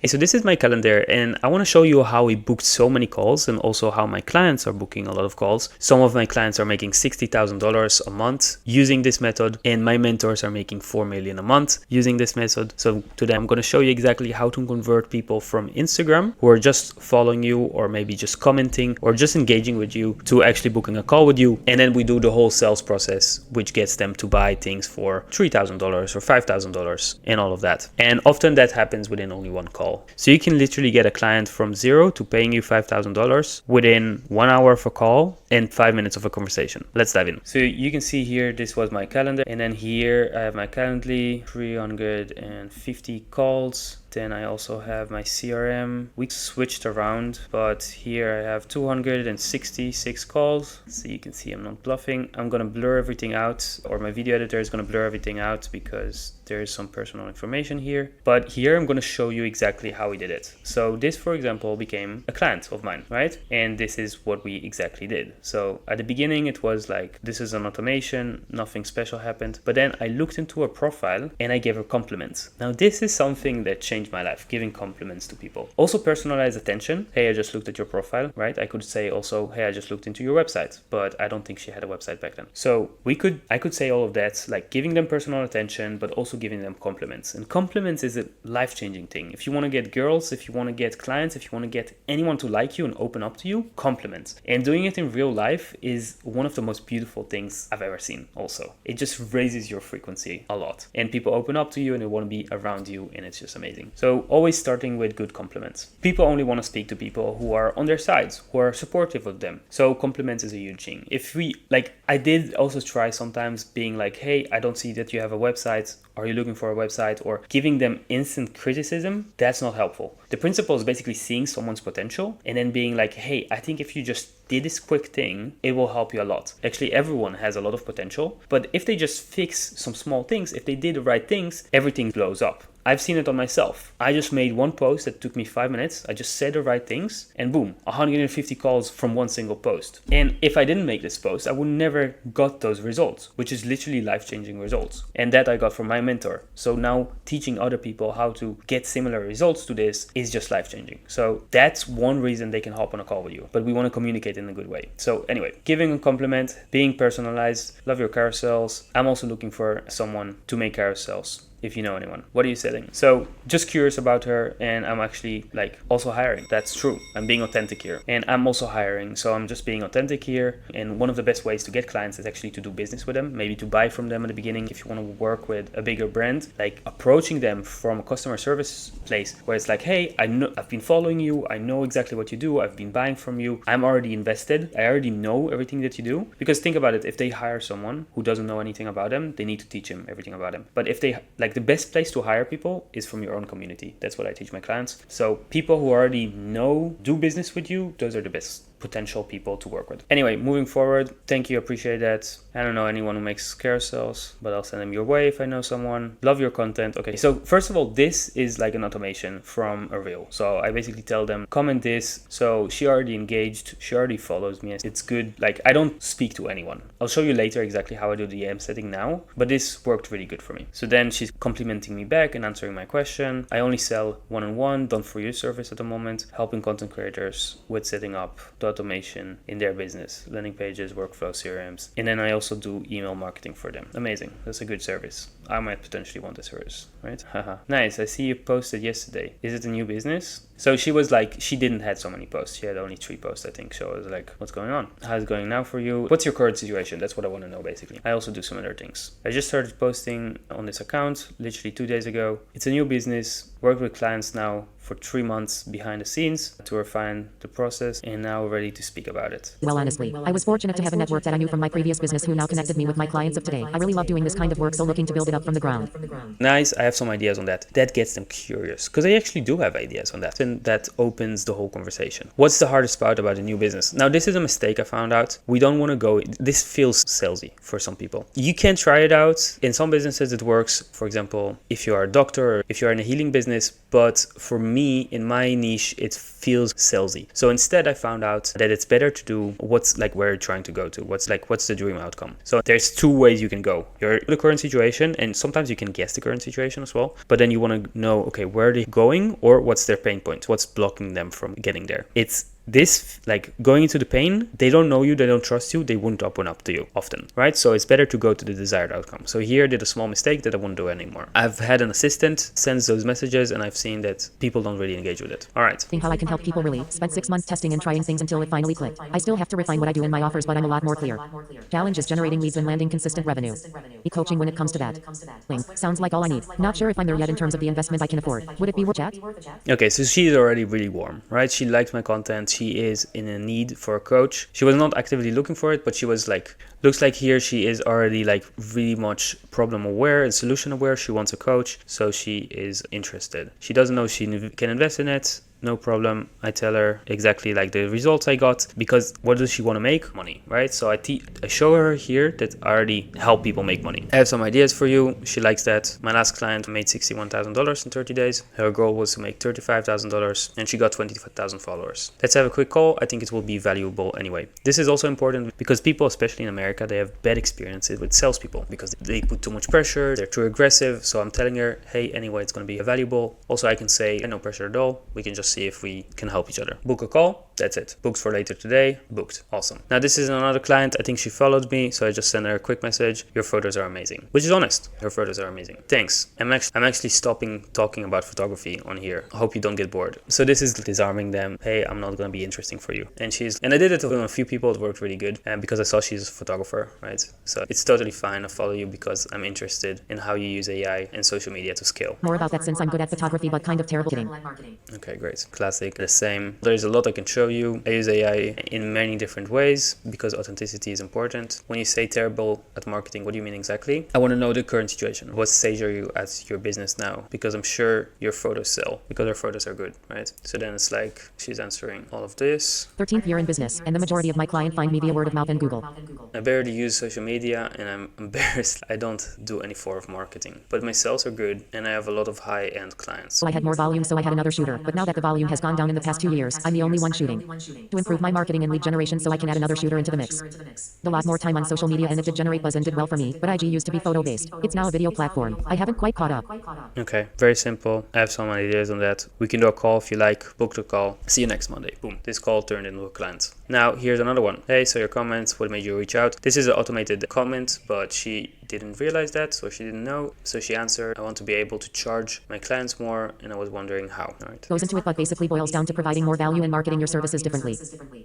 Hey, so this is my calendar, and I want to show you how we booked so many calls and also how my clients are booking a lot of calls. Some of my clients are making $60,000 a month using this method, and my mentors are making $4 million a month using this method. So today I'm going to show you exactly how to convert people from Instagram who are just following you or maybe just commenting or just engaging with you to actually booking a call with you. And then we do the whole sales process, which gets them to buy things for $3,000 or $5,000 and all of that. And often that happens within only one call. So you can literally get a client from zero to paying you $5,000 within 1 hour of a call and 5 minutes of a conversation. Let's dive in. So you can see here, this was my calendar. And then here I have my Calendly, 350 calls. Then I also have my CRM. We switched around, but here I have 266 calls. So you can see I'm not bluffing. I'm gonna blur everything out, or my video editor is gonna blur everything out because there is some personal information here. But here I'm gonna show you exactly how we did it. So this, for example, became a client of mine, right? And this is what we exactly did. So at the beginning, it was like, this is an automation, nothing special happened. But then I looked into her profile and I gave her compliments. Now this is something that changed my life, giving compliments to people. Also personalized attention. Hey, I just looked at your profile, right? I could say also, hey, I just looked into your website, but I don't think she had a website back then. So I could say all of that, like giving them personal attention, but also giving them compliments. And compliments is a life-changing thing. If you want to get girls, if you want to get clients, if you want to get anyone to like you and open up to you, compliments. And doing it in real life is one of the most beautiful things I've ever seen also. It just raises your frequency a lot. And people open up to you and they want to be around you, and it's just amazing. So always starting with good compliments. People only want to speak to people who are on their sides, who are supportive of them. So compliments is a huge thing. If we, like, I did also try sometimes being like, hey, I don't see that you have a website. Are you looking for a website? Or giving them instant criticism. That's not helpful. The principle is basically seeing someone's potential and then being like, hey, I think if you just did this quick thing, it will help you a lot. Actually, everyone has a lot of potential, but if they just fix some small things, if they did the right things, everything blows up. I've seen it on myself. I just made one post that took me 5 minutes. I just said the right things and boom, 150 calls from one single post. And if I didn't make this post, I would never got those results, which is literally life-changing results. And that I got from my mentor. So now teaching other people how to get similar results to this is just life-changing. So that's one reason they can hop on a call with you, but we want to communicate in a good way. So anyway, giving a compliment, being personalized, love your carousels. I'm also looking for someone to make carousels. If you know anyone, what are you selling? So just curious about her, and I'm actually like also hiring. That's true. I'm being authentic here, and I'm also hiring. So I'm just being authentic here. And one of the best ways to get clients is actually to do business with them, maybe to buy from them at the beginning. If you want to work with a bigger brand, like approaching them from a customer service place where it's like, hey, I've been following you. I know exactly what you do. I've been buying from you. I'm already invested. I already know everything that you do. Because think about it. If they hire someone who doesn't know anything about them, they need to teach him everything about them. But if they like, the best place to hire people is from your own community. That's what I teach my clients. So people who already do business with you, those are the best potential people to work with. Anyway, moving forward, thank you, appreciate that. I don't know anyone who makes carousels, but I'll send them your way if I know someone. Love your content. Okay, so first of all, this is like an automation from a reel. So I basically tell them, comment this. So she already engaged, she already follows me. It's good. Like I don't speak to anyone. I'll show you later exactly how I do the AM setting now, but this worked really good for me. So then she's complimenting me back and answering my question. I only sell one-on-one, done for you service at the moment, helping content creators with setting up the automation in their business, landing pages, workflow, CRMs. And then I also do email marketing for them. Amazing. That's a good service. I might potentially want a service, right? Haha. Nice. I see you posted yesterday. Is it a new business? So she was like, she didn't have so many posts. She had only 3 posts, I think. So I was like, what's going on? How's it going now for you? What's your current situation? That's what I want to know, basically. I also do some other things. I just started posting on this account literally 2 days ago. It's a new business. Worked with clients now for 3 months behind the scenes to refine the process, and now ready to speak about it. Well, honestly, I was fortunate to have a network that I knew from my previous business who now connected me with my clients of today. I really love doing this kind of work, so looking to build it up from the ground. Nice. I have some ideas on that. That gets them curious because I actually do have ideas on that, and that opens the whole conversation. What's the hardest part about a new business? Now, this is a mistake I found out. We don't want to go. This feels salesy for some people. You can try it out. In some businesses, it works. For example, if you are a doctor, or if you are in a healing business, business, but for me, in my niche, it feels salesy. So instead, I found out that it's better to do what's like where you're trying to go to. What's the dream outcome? So there's two ways you can go. You're in the current situation, and sometimes you can guess the current situation as well. But then you want to know, okay, where are they going, or what's their pain point? What's blocking them from getting there? It's this, like going into the pain, they don't know you, they don't trust you, they won't open up to you often, right? So it's better to go to the desired outcome. So here I did a small mistake that I won't do anymore. I've had an assistant send those messages, and I've seen that people don't really engage with it. All right. How I can help people really. Spent 6 months testing and trying things until it finally clicked. I still have to refine what I do in my offers, but I'm a lot more clear. Challenge is generating leads and landing consistent revenue. E-coaching when it comes to that. Link. Sounds like all I need. Not sure if I'm there yet in terms of the investment I can afford. Would it be worth chat? Okay, so she's already really warm, right? She liked my content. She is in a need for a coach. She was not actively looking for it, but she was like, looks like here she is already like really much problem aware and solution aware. She wants a coach, so she is interested. She doesn't know she can invest in it. No problem. I tell her exactly like the results I got, because what does she want to make? Money, right? So I show her here that I already help people make money. I have some ideas for you. She likes that. My last client made $61,000 in 30 days. Her goal was to make $35,000, and she got 25,000 followers. Let's have a quick call. I think it will be valuable anyway. This is also important because people, especially in America, they have bad experiences with salespeople because they put too much pressure. They're too aggressive. So I'm telling her, hey, anyway, it's going to be valuable. Also, I can say, no pressure at all. We can just see if we can help each other. Book a call. That's it. Booked for later today. Booked. Awesome. Now this is another client. I think she followed me, so I just sent her a quick message. Your photos are amazing, which is honest. Her photos are amazing. Thanks. I'm actually stopping talking about photography on here. I hope you don't get bored. So this is disarming them. Hey, I'm not going to be interesting for you. And I did it with a few people. It worked really good, and because I saw she's a photographer, right? So it's totally fine. I follow you because I'm interested in how you use AI and social media to scale. More about that since I'm good at photography but kind of terrible at marketing. Okay, great. Classic. The same. There's a lot I can show you. I use AI in many different ways because authenticity is important. When you say terrible at marketing, what do you mean exactly? I want to know the current situation. What stage are you at your business now? Because I'm sure your photos sell because our photos are good, right? So then it's like she's answering all of this. 13th year in business, and the majority of my clients find me via word of mouth and Google. I barely use social media, and I'm embarrassed I don't do any form of marketing. But my sales are good, and I have a lot of high-end clients. So I had more volume, so I had another shooter. But now that the volume has gone down in the past 2 years, I'm the only one shooting. To improve my marketing and lead generation so I can add another shooter into the mix. A lot more time on social media, and it did generate buzz and did well for me, but IG used to be photo-based. It's now a video platform. I haven't quite caught up. Okay, very simple. I have some ideas on that. We can do a call if you like. Book the call. See you next Monday. Boom. This call turned into a client. Now, here's another one. Hey, so your comments, what made you reach out? This is an automated comment, but she didn't realize that, so she didn't know. So she answered, I want to be able to charge my clients more, and I was wondering how. All right. Goes into it, but basically boils down to providing more value and marketing your services differently.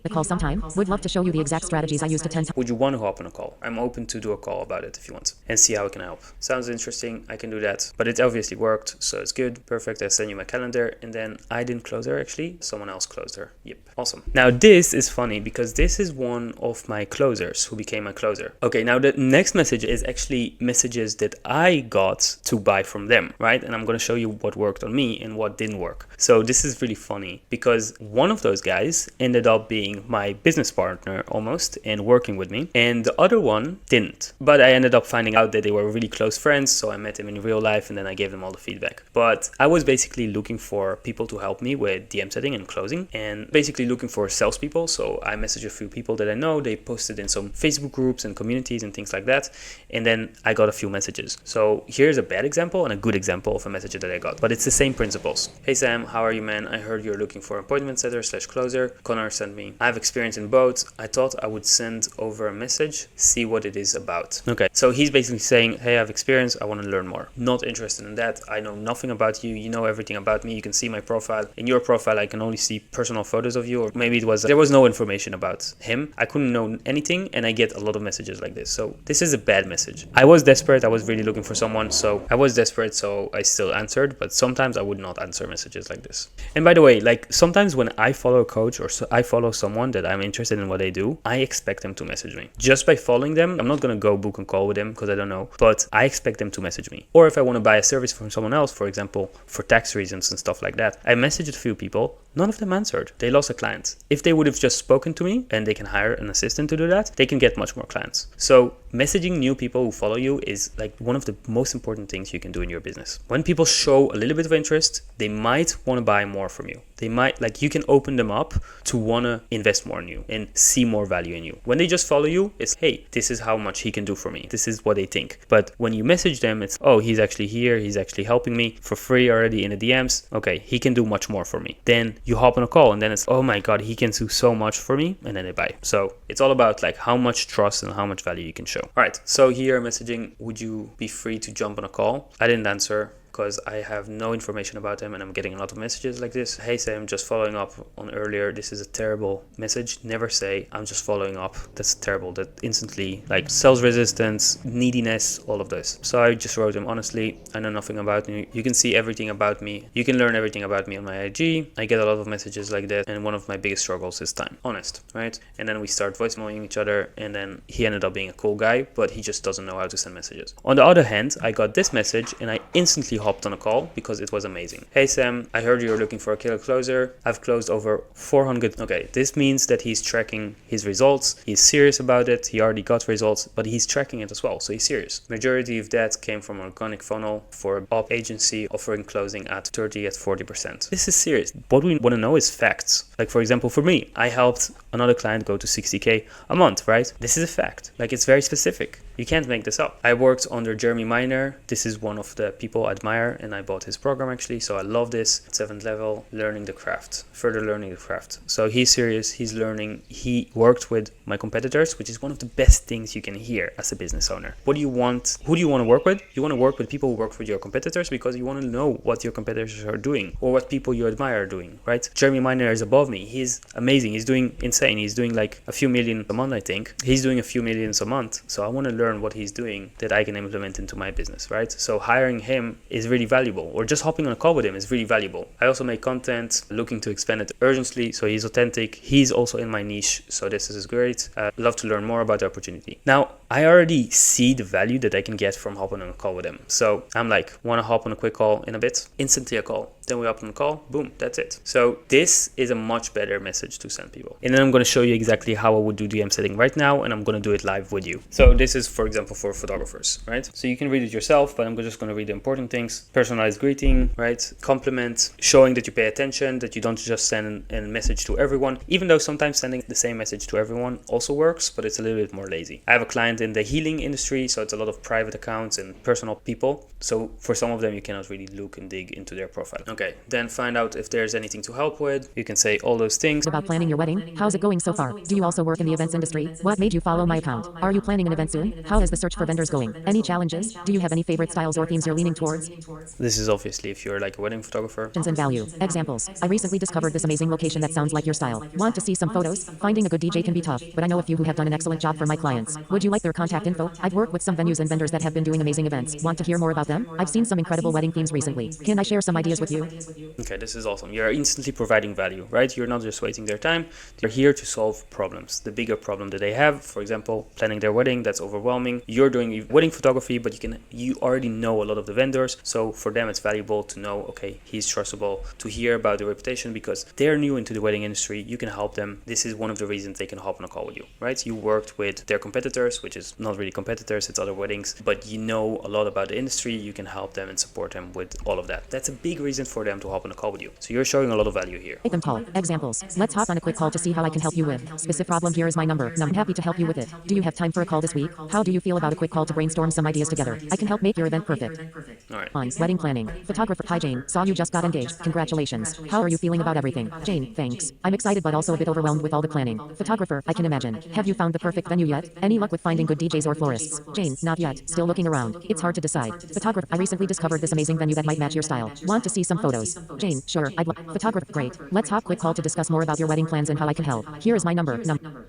The call sometime. Would love to show you the exact strategies I use to 10 times. Would you want to hop on a call? I'm open to do a call about it if you want and see how I can help. Sounds interesting. I can do that. But it obviously worked, so it's good. Perfect. I send you my calendar, and then I didn't close her actually. Someone else closed her. Yep. Awesome. Now this is funny because this is one of my closers who became my closer. Okay, now the next message is actually messages that I got to buy from them, right? And I'm going to show you what worked on me and what didn't work. So this is really funny because one of those guys ended up being my business partner almost and working with me, and the other one didn't. But I ended up finding out that they were really close friends, so I met him in real life and then I gave them all the feedback. But I was basically looking for people to help me with DM setting and closing, and basically looking for salespeople. So I messaged a few people that I know. They posted in some Facebook groups and communities and things like that, and then I got a few messages. So here's a bad example and a good example of a message that I got, but it's the same principles. Hey Sam, how are you, man? I heard you're looking for appointment setter / closer. Connor sent me. I have experience in both. I thought I would send over a message, see what it is about. Okay, so he's basically saying, hey, I have experience. I want to learn more. Not interested in that. I know nothing about you. You know everything about me. You can see my profile. In your profile, I can only see personal photos of you, or maybe there was no information about him. I couldn't know anything, and I get a lot of messages like this. So this is a bad message. I was desperate. I was really looking for someone, so I still answered, but sometimes I would not answer messages like this. And by the way, like sometimes when I follow a coach or I follow someone that I'm interested in what they do, I expect them to message me. Just by following them, I'm not going to go book a call with them because I don't know, but I expect them to message me. Or if I want to buy a service from someone else, for example, for tax reasons and stuff like that, I messaged a few people. None of them answered. They lost a client. If they would have just spoken to me and they can hire an assistant to do that, they can get much more clients. So messaging new people who follow you is like one of the most important things you can do in your business. When people show a little bit of interest, they might want to buy more from you. They might, like, you can open them up to want to invest more in you and see more value in you. When they just follow you, it's, hey, this is how much he can do for me. This is what they think. But when you message them, it's, oh, he's actually here. He's actually helping me for free already in the DMs. Okay, he can do much more for me. Then you hop on a call and then it's, oh my God, he can do so much for me. And then they buy. So it's all about like how much trust and how much value you can show. All right. So here messaging, would you be free to jump on a call? I didn't answer because I have no information about them and I'm getting a lot of messages like this. Hey Sam, just following up on earlier. This is a terrible message. Never say I'm just following up. That's terrible. That instantly like sales resistance, neediness, all of this. So I just wrote him, honestly, I know nothing about me. You can see everything about me. You can learn everything about me on my IG. I get a lot of messages like that. And one of my biggest struggles is time. Honest, right? And then we start voicemailing each other and then he ended up being a cool guy, but he just doesn't know how to send messages. On the other hand, I got this message and I instantly hopped on a call because it was amazing. Hey Sam, I heard you're looking for a killer closer. I've closed over 400. Okay, this means that he's tracking his results. He's serious about it. He already got results, but he's tracking it as well. So he's serious. Majority of that came from an organic funnel for an op agency offering closing at 30 at 40%. This is serious. What we want to know is facts. Like for example, for me, I helped another client go to 60K a month, right? This is a fact. Like it's very specific. You can't make this up. I worked under Jeremy Miner. This is one of the people I admire and I bought his program actually. So I love this. 7th level, learning the craft, further learning the craft. So he's serious. He's learning. He worked with my competitors, which is one of the best things you can hear as a business owner. What do you want? Who do you want to work with? You want to work with people who work with your competitors because you want to know what your competitors are doing or what people you admire are doing, right? Jeremy Miner is above me. He's amazing. He's doing insane. He's doing like a few million a month, I think. He's doing a few millions a month. So I want to learn what he's doing that I can implement into my business, right? So hiring him is really valuable, or just hopping on a call with him is really valuable. I also make content looking to expand it urgently, so he's authentic. He's also in my niche, so this is great. Love to learn more about the opportunity. Now, I already see the value that I can get from hopping on a call with him. So I'm like, want to hop on a quick call in a bit? Instantly a call. Then we hop on a call, boom, that's it. So this is a much better message to send people. And then I'm going to show you exactly how I would do DM setting right now, and I'm going to do it live with you. So this is, for example, for photographers, right? So you can read it yourself, but I'm just going to read the important things. Personalized greeting, right? Compliment, showing that you pay attention, that you don't just send a message to everyone, even though sometimes sending the same message to everyone also works, but it's a little bit more lazy. I have a client in the healing industry, so it's a lot of private accounts and personal people. So for some of them, you cannot really look and dig into their profile. Okay, then find out if there's anything to help with. You can say all those things. About planning your wedding? How's it going so far? Do you also work in the events industry? What made you follow my account? Are you planning an event soon? How is the search for vendors going? Any challenges? Do you have any favorite styles or themes you're leaning towards? This is obviously if you're like a wedding photographer. And value. Examples. I recently discovered this amazing location that sounds like your style. Want to see some photos? Finding a good DJ can be tough, but I know a few who have done an excellent job for my clients. Would you like their contact info? I've worked with some venues and vendors that have been doing amazing events. Want to hear more about them? I've seen some incredible wedding themes recently. Can I share some ideas with you? Okay, this is awesome. You're instantly providing value, right? You're not just wasting their time. They're here to solve problems. The bigger problem that they have, for example, planning their wedding, that's overwhelming. You're doing wedding photography, but you already know a lot of the vendors. So for them, it's valuable to know, okay, he's trustable, to hear about the reputation because they're new into the wedding industry. You can help them. This is one of the reasons they can hop on a call with you, right? You worked with their competitors, which is not really competitors, it's other weddings, but you know a lot about the industry. You can help them and support them with all of that. That's a big reason for them to hop on a call with you. So you're showing a lot of value here. Make them call. Examples. Let's hop on a quick call to see how I can help you with. Specific problem, here is my number. I'm happy to help you with it. Do you have time for a call this week? How do you feel about a quick call to brainstorm some ideas together? I can help make your event perfect. All right. On wedding planning. Photographer. Hi Jane, saw you just got engaged. Congratulations. How are you feeling about everything? Jane, thanks. I'm excited but also a bit overwhelmed with all the planning. Photographer. I can imagine. Have you found the perfect venue yet? Any luck with finding good DJs or florists? Jane, not yet. Still looking around. It's hard to decide. Photographer. I recently discovered this amazing venue that might match your style. Want to see some photos? Jane, sure. Photographer. Great. Let's hop quick call to discuss more about your wedding plans and how I can help. Here is my number.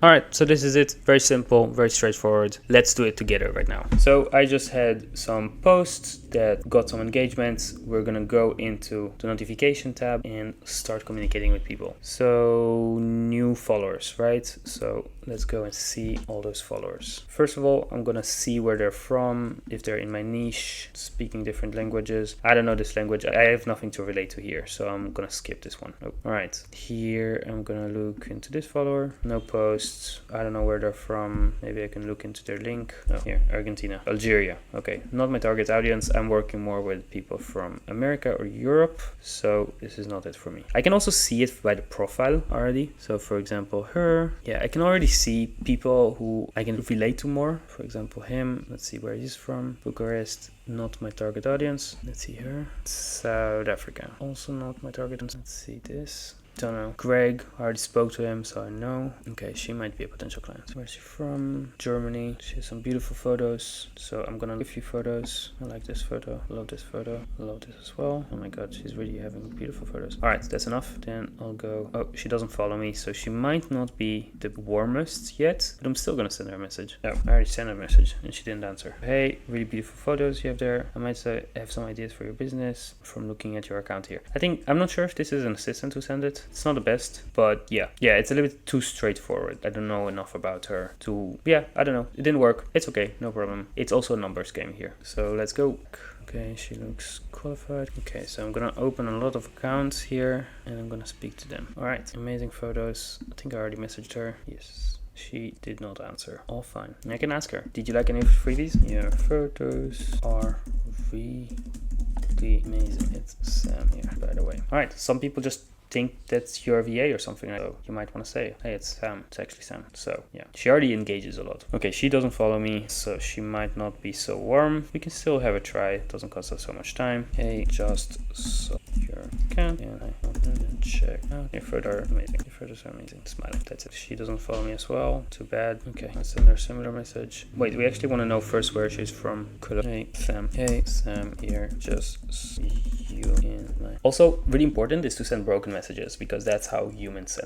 All right, so this is it. Very simple, very straightforward. Let's do it together right now. So I just had some posts that got some engagements. We're gonna go into the notification tab and start communicating with people. So new followers, right? So let's go and see all those followers. First of all, I'm gonna see where they're from, if they're in my niche, speaking different languages. I don't know this language. I have nothing to relate to here. So I'm gonna skip this one. Oh, all right, here I'm gonna look into this follower. No posts. I don't know where they're from. Maybe I can look into their link. Oh, here, Argentina, Algeria. Okay, not my target audience. I'm working more with people from America or Europe. So this is not it for me. I can also see it by the profile already. So for example, her. Yeah, I can already see people who I can relate to more. For example, him. Let's see where he's from. Bucharest. Not my target audience. Let's see her. South Africa. Also not my target audience. Let's see this. Don't know. Greg, I already spoke to him, so I know. Okay, she might be a potential client. Where's she from? Germany. She has some beautiful photos. So I'm gonna give a few photos. I like this photo. Love this photo. Love this as well. Oh my god, she's really having beautiful photos. All right, that's enough. Then I'll go. Oh, she doesn't follow me, so she might not be the warmest yet, but I'm still gonna send her a message. Oh, I already sent her a message and she didn't answer. Hey, really beautiful photos you have there. I might say I have some ideas for your business from looking at your account here. I'm not sure if this is an assistant who sent it. It's not the best, but yeah, it's a little bit too straightforward. I don't know enough about her to, I don't know. It didn't work. It's okay, no problem. It's also a numbers game here. So let's go. Okay, she looks qualified. Okay, so I'm gonna open a lot of accounts here and I'm gonna speak to them. All right, amazing photos. I think I already messaged her. Yes. She did not answer. All fine. I can ask her. Did you like any of the freebies? Your photos are really amazing. It's Sam here, by the way. All right, some people just think that's your VA or something. So you might want to say, hey, it's Sam. It's actually Sam. So yeah, she already engages a lot. Okay, she doesn't follow me, so she might not be so warm. We can still have a try. It doesn't cost us so much time. Hey, just so your account and I want to check out. Your photos are amazing. Your photos are amazing. Smiling. That's it. She doesn't follow me as well. Too bad. Okay, let's send her a similar message. Wait, we actually want to know first where she's from. Hey, Sam. Hey, Sam here. Just see you in my... Also, really important is to send broken messages because that's how humans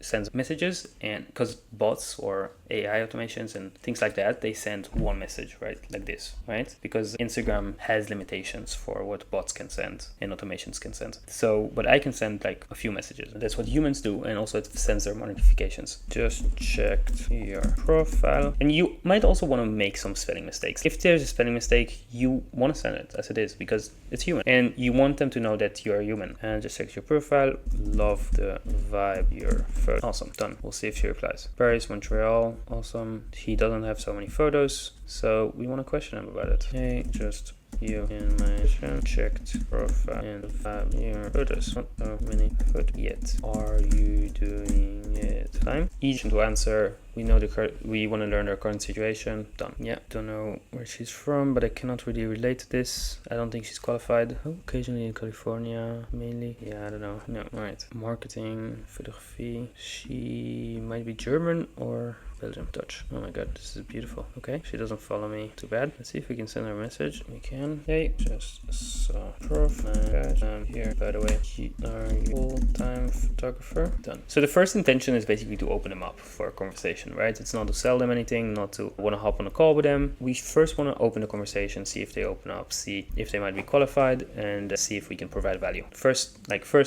send messages, and because bots or AI automations and things like that, they send one message, right? Like this, right? Because Instagram has limitations for what bots can send and automations can send. So, but I can send like a few messages. That's what humans do, and also it sends their notifications. Just checked your profile. And you might also want to make some spelling mistakes. If there's a spelling mistake, you want to send it as it is because it's human. And you want them to know that you're human. And just check your profile. Love the vibe, your photo. Awesome, done. We'll see if she replies. Paris, Montreal, awesome. He doesn't have so many photos, so we want to question him about it. Hey, just you in my checked profile and your photos. Not so many photos yet. Are you doing it time? Each to answer. We know we want to learn their current situation. Done. Yeah, don't know where she's from, but I cannot really relate to this. I don't think she's qualified. Oh, occasionally in California, mainly. Yeah, I don't know. No, all right. Marketing, photography. She might be German or Belgium, Dutch. Oh my god, this is beautiful. Okay, she doesn't follow me. Too bad. Let's see if we can send her a message. We can. Hey, just saw profile. I'm here. By the way, are you full-time photographer? Done. So the first intention is basically to open them up for a conversation, right? It's not to sell them anything, not to want to hop on a call with them. We first want to open the conversation, see if they open up, see if they might be qualified, and see if we can provide value. First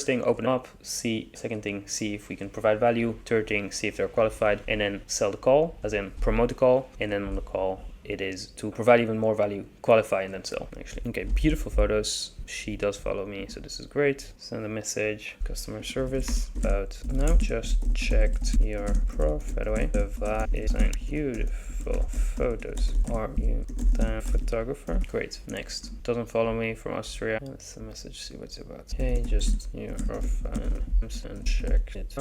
thing, open up, see. Second thing, see if we can provide value. Third thing, see if they're qualified, and then sell the call, as in promote the call, and then on the call it is to provide even more value, qualify, and then sell, actually. Okay, beautiful photos. She does follow me, so this is great. Send a message, customer service, about now. Just checked your profile. By the way, the vibe is beautiful photos. Are you a photographer? Great. Next. Doesn't follow me, from Austria. Let's a message, see what's about. Hey, just your profile and check it.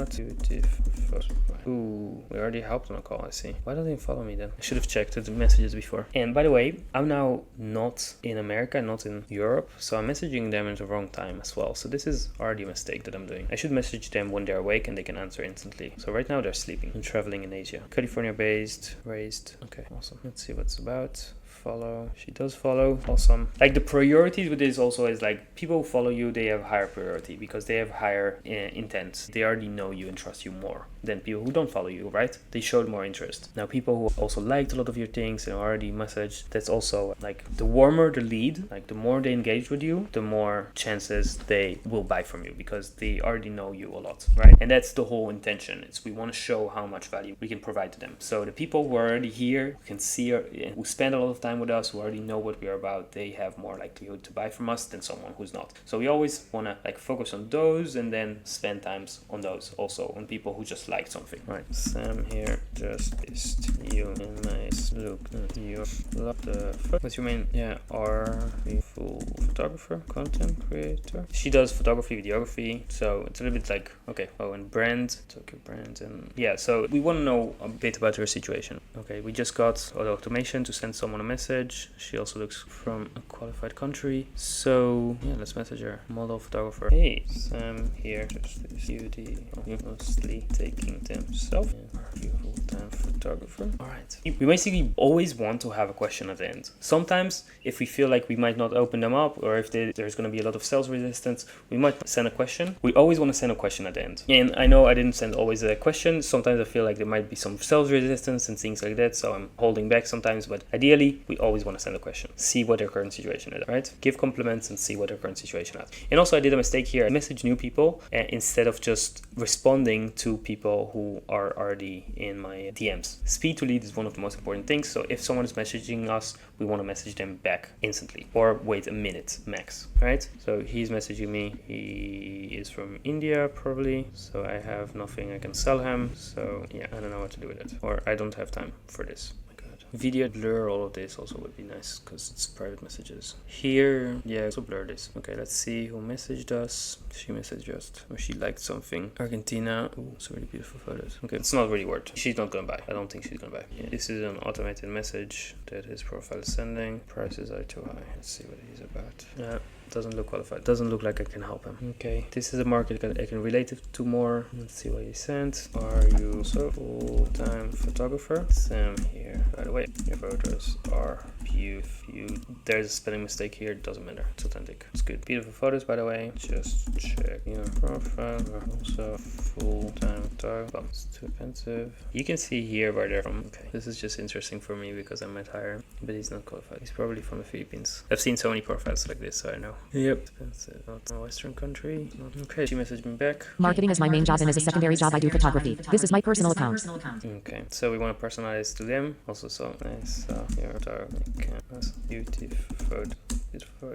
Ooh, we already helped on a call, I see. Why don't they follow me then? I should have checked the messages before. And by the way, I'm now not in America, not in Europe, so I'm messaging them at the wrong time as well. So this is already a mistake that I'm doing. I should message them when they're awake and they can answer instantly. So right now they're sleeping and traveling in Asia. California based, raised. Okay, awesome. Let's see what's about. Follow. She does follow. Awesome. Like the priorities with this also is like people who follow you, they have higher priority because they have higher intent. They already know you and trust you more than people who don't follow you, right? They showed more interest. Now people who also liked a lot of your things and already messaged, that's also like the warmer the lead, like the more they engage with you, the more chances they will buy from you because they already know you a lot, right? And that's the whole intention. It's we want to show how much value we can provide to them. So the people who are already here, who can see who spend a lot of time time with us, who already know what we are about, they have more likelihood to buy from us than someone who's not. So we always want to like focus on those and then spend times on those, also on people who just like something. Right, Sam here just pissed you in my look. You love the fuck. What's your main? Yeah, are we full photographer, content creator? She does photography, videography, so it's a little bit like, okay, oh, and brand, Tokyo brand, and yeah, so we want to know a bit about her situation. Okay, we just got auto automation to send someone a message. She also looks from a qualified country, so yeah, let's message her. Model photographer. Hey, Sam here, just this beauty, mostly taking themselves. Yeah, full-time photographer. All right, we basically always want to have a question at the end. Sometimes if we feel like we might not open them up, or if there's going to be a lot of sales resistance, we might send a question. We always want to send a question at the end. And I know I didn't send always a question. Sometimes I feel like there might be some sales resistance and things like that, so I'm holding back sometimes, but ideally we always want to send a question. See what their current situation is, right? Give compliments and see what their current situation is. And also I did a mistake here. I messaged new people instead of just responding to people who are already in my DMs. Speed to lead is one of the most important things. So if someone is messaging us, we want to message them back instantly or wait a minute max, right? So he's messaging me. He is from India probably, so I have nothing I can sell him. So yeah, I don't know what to do with it, or I don't have time for this. Video blur all of this also would be nice because it's private messages. Here, yeah, also blur this. Okay, let's see who messaged us. She messaged us, or she liked something. Argentina. Ooh, some really beautiful photos. Okay, it's not really worth. She's not gonna buy. I don't think she's gonna buy. Yeah, this is an automated message that his profile is sending. Prices are too high. Let's see what he's about. Yeah. Doesn't look qualified. Doesn't look like I can help him. Okay, this is a market I can relate it to more. Let's see what he sent. Are you also full-time photographer? Sam here. By the way, your photos are beautiful. There's a spelling mistake here. It doesn't matter. It's authentic. It's good. Beautiful photos, by the way. Just check your profile. Also full-time photographer. It's too expensive. You can see here where they're from. Okay, this is just interesting for me because I might hire him, but he's not qualified. He's probably from the Philippines. I've seen so many profiles like this, so I know. Yep. Expensive. Not a Western country. Okay, she messaged me back. Marketing is my main job, and as a secondary job I do photography. This is my personal account. Okay, so we want to personalize to them. Also, so nice. Your canvas. Beautiful photo.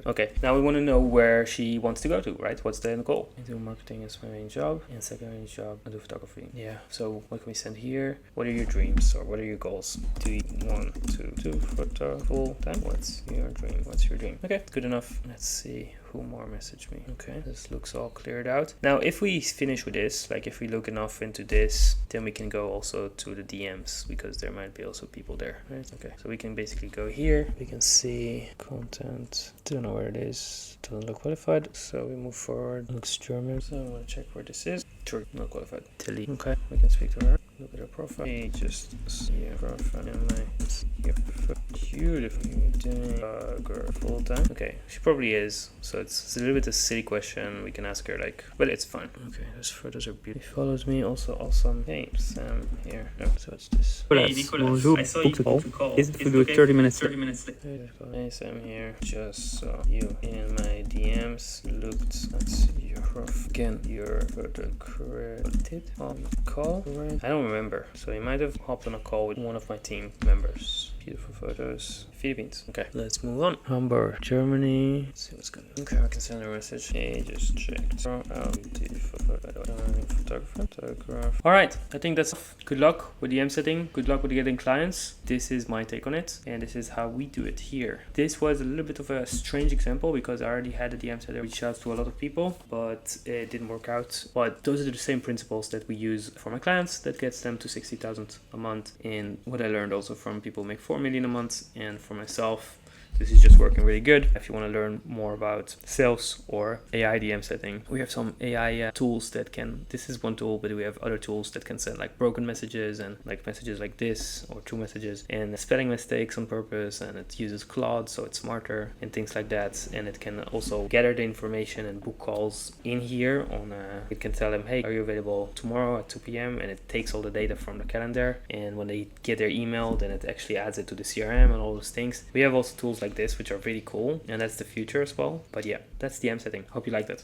Okay, now we want to know where she wants to go to, right? What's the end goal? I do marketing is my main job, and secondary job I do photography. Yeah, so what can we send here? What are your dreams, or what are your goals? Do you want to do photo full time? What's your dream? What's your dream? Okay, good enough. Let's see who more messaged me. Okay, this looks all cleared out. Now, if we finish with this, like if we look enough into this, then we can go also to the DMs, because there might be also people there, right? Okay, so we can basically go here. We can see content. Don't know where it is. Doesn't look qualified, so we move forward. Looks German, so I want to check where this is. Sure, not qualified. Delete. Okay, we can speak to her. Look at her profile. Hey, just see her profile. And beautiful. Full time. Okay, she probably is. So it's a little bit a silly question. We can ask her like, but it's fine. Okay, those photos are beautiful. He follows me. Also awesome. Hey, Sam here. Oh, so it's this. Hey, Nicolas, I saw you booked a call. Is it for you 30 minutes? 30 minutes late. Hey, Sam here. Just saw you in my DMs. Looked at your profile. Again, your photo credited on call. Right? I don't remember. So he might have hopped on a call with one of my team members. Beautiful photos. Philippines. Okay, let's move on. Hamburg, Germany. Let's see what's going on. Okay, I can send her a message. Hey, just checked. Photographer. All right, I think that's enough. Good luck with the DM setting. Good luck with getting clients. This is my take on it, and this is how we do it here. This was a little bit of a strange example because I already had a DM setter reach out to a lot of people, but it didn't work out. But those are the same principles that we use for my clients that gets them to 60,000 a month. And what I learned also from people who make 4 million a month, and for myself, this is just working really good. If you want to learn more about sales or AI DM setting, we have some AI tools that can, this is one tool, but we have other tools that can send like broken messages and like messages like this or true messages and spelling mistakes on purpose, and it uses Claude, so it's smarter and things like that. And it can also gather the information and book calls in here on it can tell them, hey, are you available tomorrow at 2 p.m? And it takes all the data from the calendar, and when they get their email, then it actually adds it to the CRM and all those things. We have also tools like this which are really cool, and that's the future as well. But yeah, that's DM setting. Hope you liked it.